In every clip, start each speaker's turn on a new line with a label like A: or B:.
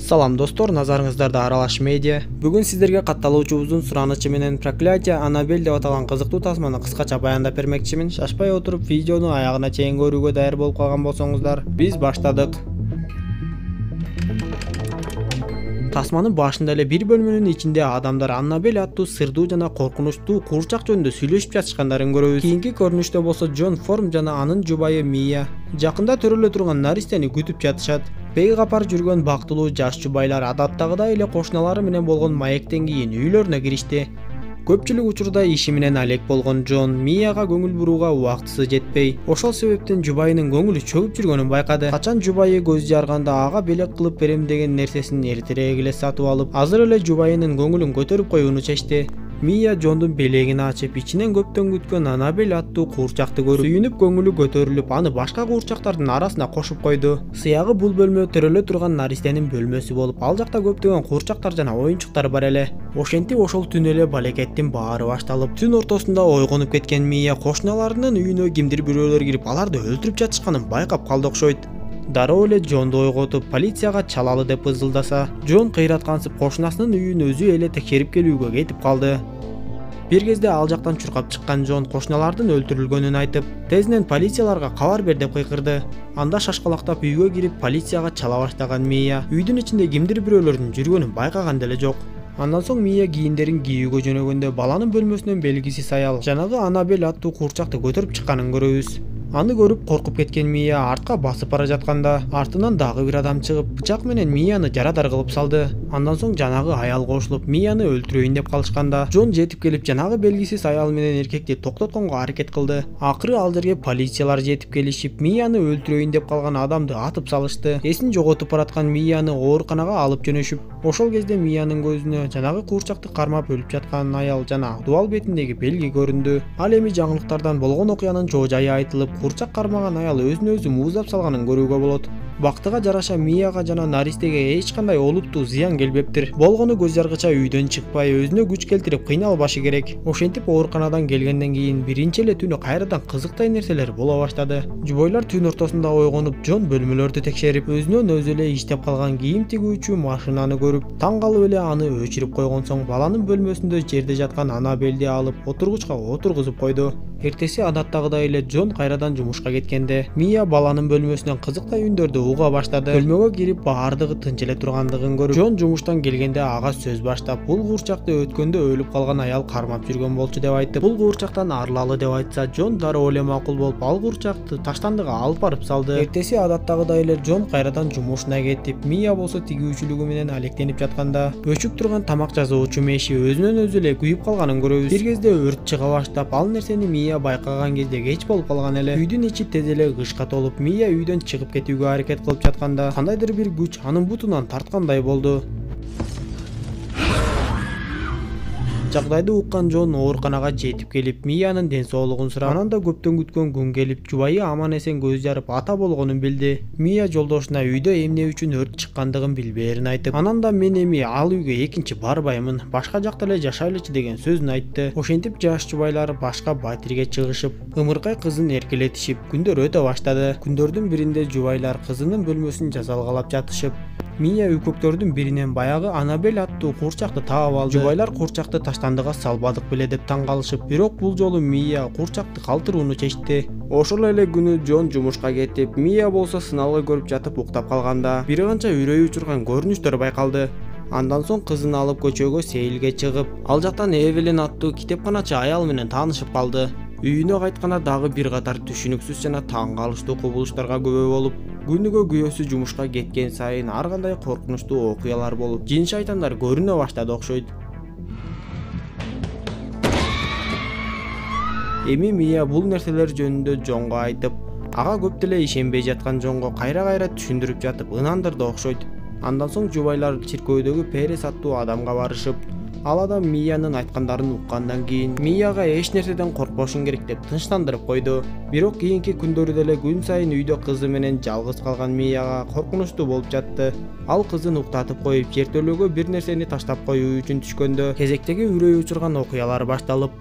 A: Салам достор, назарыңыздарда Аралаш медиа. Бүгүн сиздерге катталуучубуздун суранычы менен Проклятие Аннабель деп аталган кызыктуу тасманы кыскача баяндап бермекчимин. Шашпай отуруп видеону аягына чейин көрүүгө даяр болуп калган болсоңуздар, биз баштадык. Тасманын башында эле бир бөлмөнүн ичинде адамдар Аннабель аттуу сырдуу жана коркунучтуу куурчак жөнүндө сүйлөшүп жатышкандарын көрөбүз. Кийинки көрүнүштө болсо Джон Форм жана анын жубайы Мия жакында төрөлө турган наристени күтүп жатышат. Бейгапар жүргөн бактылуу жаш жубайлар адаттагыдай эле кошуналары менен болгон маектен кийин үйлөрүнө киришти. Көпчүлүк учурда иши менен алек болгон Джон Мияга көңүл бурууга убактысы жетпей, ошол себептен жубайынын көңүлү чөгүп жүргөнүн байкады. Качан жубайы көз жарганда ага белек кылып берем деген нерсесин эртерээк эле сатып алып, азыр эле жубайынын көңүлүн көтөрүп коюуну чечти. Мия Джондун белегин ачып, ичинен көптөн күткөн Аннабель аттуу куурчакты көрүп, сүйүнүп көңүлү көтөрүлүп, аны башка куурчактардын арасына кошуп койду. Сыягы бул бөлмө төрөлө турган наристенин бөлмөсү болуп, ал жакта көптөгөн куурчактар жана оюнчуктар бар эле. Ошентип ошол түн эле балекеттин баары башталып, түн ортосунда ойгонуп кеткен Мия кошуналарынын үйүнө кимдир бирөөлөр кирип, аларды өлтүрүп жатышканын байкап калды окшойт. Дароо эле Джонду ойготуп, полицияга чалалы деп ызылдаса, Джон кыйраткансып кошунасынын үйүн өзү эле текшерип келүүгө кетип калды. Бир кезде ал жактан чуркап чыккан Джон кошуналардын өлтүрүлгөнүн айтып, тезинен полицияларга кабар бер деп кыйкырды. Анда шашкалактап үйгө кирип, полицияга чала баштаган Мия үйдүн ичинде кимдир бирөөлөрдүн жүргөнүн байкаган деле жок. Андан соң Мия кийимдерин кийүүгө жөнөгөндө баланын бөлмөсүнөн белгисиз аял жанагы Аннабель аттуу куурчакты көтөрүп чыкканын көрөбүз. Аны көрүп коркуп кеткен Мия артка басып бара жатканда, артынан дагы бир адам чыгып, бычак менен Мияны жарадар кылып салды. Андан соң жанагы аял кошулуп, Мияны өлтүрөйүн деп калышканда, Джон жетип келип, жанагы белгисиз аял менен эркекти токтотконго аракет кылды. Акыры ал жерге полициялар жетип келишип, Мияны өлтүрөйүн деп калган адамды атып салышты. Эсин жоготуп бараткан Мияны ооруканага алып жөнөшүп, ошол кезде Миянын көзүнө жанагы куурчакты кармап өлүп жаткан аял жана дубал бетиндеги белги көрүндү. Ал эми жаңылыктардан болгон окуянын жоо жайы айтылып, куурчак кармаган аял өзүн өзү муздап салганын көрүүгө болот. Бактыга жараша Мияга жана наристеге эч кандай олуттуу зыян келбептир. Болгону көз жаргыча үйдөн чыкпай, өзүнө күч келтирип кыйналбашы керек. Ошентип ооруканадан келгенден кийин биринчи эле түнү кайрадан кызыктай нерселер боло баштады. Жубойлар түн ортосунда ойгонуп, Джон бөлмөлөрдү текшерип, өзүнөн өзү эле иштеп калган кийим тигүүчү машинаны көрүп, таң калып эле аны өчүрүп койгон соң баланын бөлмөсүндө жерде жаткан Аннабелди алып отургучка отургузуп койду. Эртеси адаттагыдай эле Джон кайрадан жумушка кеткенде, Мия баланын бөлмөсүнөн кызыктай үндөрдү уга баштады. Бөлмөгө кирип баардыгы тынч эле тургандыгын көрүп, Джон жумуштан келгенде ага сөз баштап, бул куурчакты өткөндө өлүп калган аял кармап жүргөн болчу деп айтып, бул куурчактан арылалы деп айтса, Джон дароо эле макул болуп, ал куурчакты таштандыга алып барып салды. Эртеси адаттагыдай эле Джон кайрадан жумушуна кетип, Мия болсо тигүүчүлүгү менен алектенип жатканда, өчүп турган тамак жасоочу меши өзүнөн өзү эле күйүп калганын көрөбүз. Бир кезде өрт чыга баштап, ал нерсени Мия байкаган кезде кеч болуп калган эле. Үйдүн ичи тез эле кышка толуп, Мия үйдөн чыгып кетүүгө аракет кылып жатканда, кандайдыр бир күч анын бутунан тарткандай болду. Жагдайды уккан Джон ооруканага жетип келип, Миянын ден соолугун сурап, анан да көптөн күткөн күн келип, жубайы аман эсен көз жарып ата болгонун билди. Мия жолдошуна үйдө эмне үчүн өрт чыккандыгын билбээрин айтып, анан да мен эми ал үйгө экинчи барбаймын, башка жакта эле жашайлычы деген сөзүн айтты. Ошентип жаш жубайлар башка батирге чыгышып, ымыркай кызын эркелетишип, күндөр өтө баштады. Күндөрдүн биринде жубайлар кызынын бөлмөсүн жазалгалап жатышып, Мия үкөктөрдүн биринен баягы Аннабель аттуу куурчакты таап алды. Жубайлар куурчакты таштандыга салбадык беле деп таң калышып, бирок бул жолу Мия куурчакты калтырууну чечти. Ошол эле күнү Джон жумушка кетип, Мия болсо сыналгы көрүп жатып уктап калганда, бир канча үрөй учурган көрүнүштөр байкалды. Андан соң кызын алып көчөгө сейилге чыгып, ал жактан Эвелин аттуу китепканачы аял менен таанышып калды. Үйүнө кайтканда дагы бир катар түшүнүксүз жана таң калыштуу кубулуштарга күбө болуп, күнүгө күйөөсү жумушка кеткен сайын ар кандай коркунучтуу окуялар болуп, жин шайтандар көрүнө баштады окшойт. Эми Мия бул нерселер жөнүндө Джонго айтып, ага көп деле ишенбей жаткан Джонго кайра-кайра түшүндүрүп жатып ынандырды окшойт. Андан соң жубайлар чиркөөдөгү Перес аттуу адамга барышып, ал адам Миянын айткандарын уккандан кийин Мияга эч нерседен коркпошуң керек деп тынчтандырып койду. Бирок кийинки күндөрү деле күн сайын үйдө кызы менен жалгыз калган Мияга коркунучтуу болуп жатты. Ал кызын уктатып коюп, жертөлөөгө бир нерсени таштап коюу үчүн түшкөндө, кезектеги үрөй учурган окуялар башталып,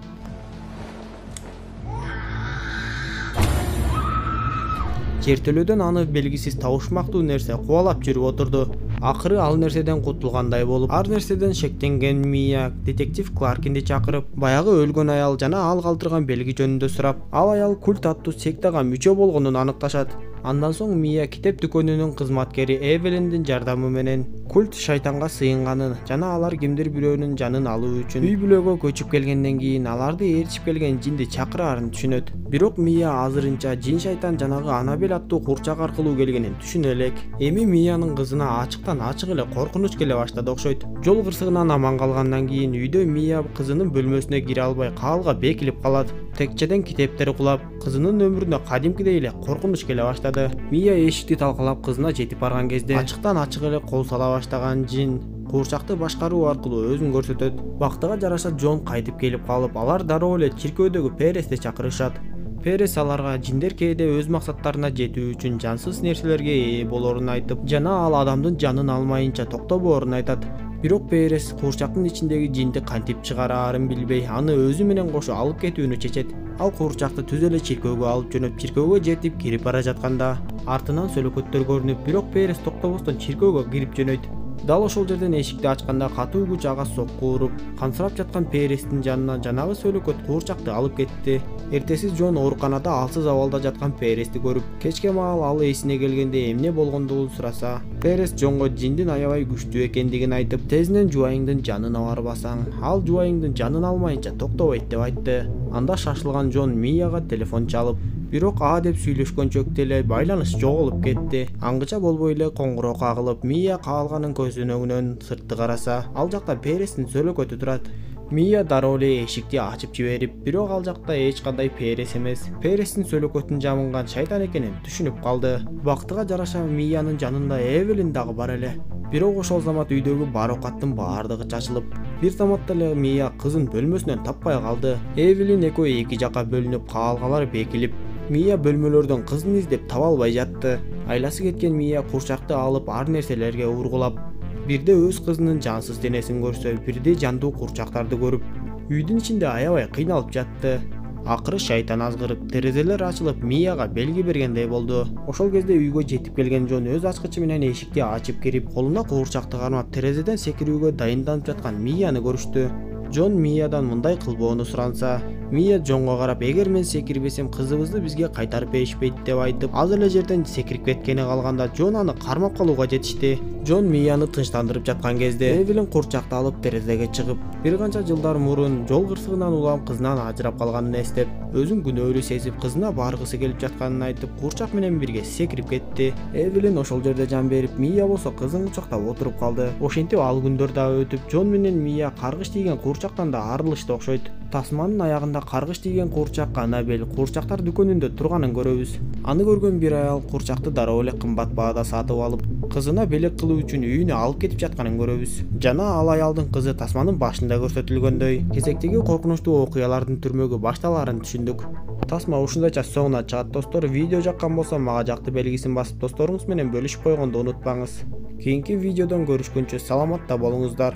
A: жертөлөөдөн аны белгисиз табышмактуу нерсе кубалап жүрүп отурду. Акыры ал нерседен кутулгандай болуп, ар нерседен шектенген Мия детектив Кларкинди чакырып, баягы өлгөн аял жана ал калтырган белги жөнүндө сурап, ал аял культ аттуу сектага мүчө болгонун аныкташат. Андан соң Мия китеп дүкөнүнүн кызматкери Эвелиндин жардамы менен культ шайтанга сыйынганын жана алар кимдир бирөөнүн жанын алуу үчүн үй бүлөгө көчүп келгенден кийин аларды ээрчип келген жинди чакыраарын түшүнөт. Бирок Мия азырынча жин шайтан жанагы Анабель аттуу курчак аркылуу келгенин түшүнө элек. Эми Миянын кызына ачыктан ачык эле коркунуч келе баштады окшойт. Жол кырсыгынан аман калгандан кийин үйдө Мия кызынын бөлмөсүнө кире албай каалга бекилип калат. Текчеден китептери кулап, кызынын өмүрүнө кадимкидей эле коркунуч келе баштады. Мия эшикти талкалап кызына жетип барган кезде ачыктан ачык эле кол сала баштаган жин куурчакты башкаруу аркылуу өзүн көрсөтөт. Бактыга жараша Джон кайтып келип калып, алар дароо эле чиркөөдөгү Перести чакырышат. Перес аларга жиндер кээде өз максаттарына жетүү үчүн жансыз нерселерге ээ болоорун айтып, жана ал адамдын жанын алмайынча токтобоорун айтат. Бирок Перес куурчактын ичиндеги жинди кантип чыгараарын билбей, аны өзү менен кошо алып кетүүнү чечет. Ал куурчакты түз эле чиркөөгө алып жөнөп, чиркөөгө жетип кирип бара жатканда артынан сөлөкөттөр көрүнүп, бирок Перес токтобостон чиркөөгө кирип жөнөйт. Дал ошол жерден эшикти ачканда катуу күч ага сокку уруп, кансырап жаткан Перестин жанына жанагы сөлөкөт куурчакты алып кетти. Эртеси Джон ооруканада алсыз абалда жаткан Перести көрүп, кечке маал ал эсине келгенде эмне болгондугун сураса, Перес Джонго жиндин аябай күчтүү экендигин айтып, тезинен жубайыңдын жанын барбасаң, ал жубайыңдын жанын алмайынча токтобойт деп айтты. Анда шашылган Джон Мияга телефон чалып, бирок деп сүйлөшкөнчөктө эле байланыш жоголуп кетти. Аңгыча болбой эле коңгуроо кагылып, Мия каалганын көзөнөгүнөн сыртты караса, ал жакта Перестин сөлөкөтү турат. Мия дароо эле эшикти ачып жиберип, бирок ал жакта эч кандай Перес эмес, Перестин сөлөкөтүн жамынган шайтан экенин түшүнүп калды. Бактыга жараша Миянын жанында Эвелин дагы бар эле. Бирок ошол замат үйдөгү бар оокаттын баардыгы чачылып, бир заматта эле Мия кызын бөлмөсүнөн таппай калды. Эвелин экөө эки жакка бөлүнүп, каалгалар бекилип, Мия бөлмөлөрдөн кызын издеп таба албай жатты. Айласы кеткен Мия курчакты алып ар нерселерге ургулап, бирде өз кызынын жансыз денесин көрсө, бирде жандуу курчактарды көрүп, үйдүн ичинде аябай кыйналып жатты. Акыры шайтан азгырып, терезелер ачылып, Мияга белги бергендей болду. Ошол кезде үйгө жетип келген Джон өз ачкычы менен эшикти ачып кирип, колуна куурчакты кармап, терезеден секирүүгө дайынданып жаткан Мияны көрүштү. Джон Миядан мындай кылбоону суранса, Мия Джонго карап, эгер мен секирбесем, кызыбызды бизге кайтарып беришпейт деп айтып, аз эле жерден секирип кеткени калганда Джон аны кармап калууга жетишти. Джон Мияны тынчтандырып жаткан кезде Эвелин курчакты алып терезеге чыгып, бир канча жылдар мурун жол кырсыгынан улам кызынан ажырап калганын эстеп, өзүн күнөөлүү сезип, кызына баргысы келип жатканын айтып, курчак менен бирге секирип кетти. Эвелин ошол жерде жан берип, Мия болсо кызын кучактап отуруп калды. Ошентип ал күндөр дагы өтүп, Джон менен Мия каргыш тийген курчактан да арылышты окшойт. Тасманын аягында каргыш тийген курчак Анабель курчактар дүкөнүндө турганын көрөбүз. Аны көргөн бир аял курчакты дароо эле кымбат баада сатып алып, кызына белек кылуу үчүн үйүнө алып кетип жатканын көрөбүз. Жана ал аялдын кызы тасманын башында көрсөтүлгөндөй, кезектеги коркунучтуу окуялардын түрмөгү башталаарын түшүндүк. Тасма ушундайча соңуна чыгат достор. Видео жаккан болсо мага жакты белгисин басып, досторуңуз менен бөлүшүп койгонду унутпаңыз. Кийинки видеодон көрүшкөнчө саламатта болуңуздар.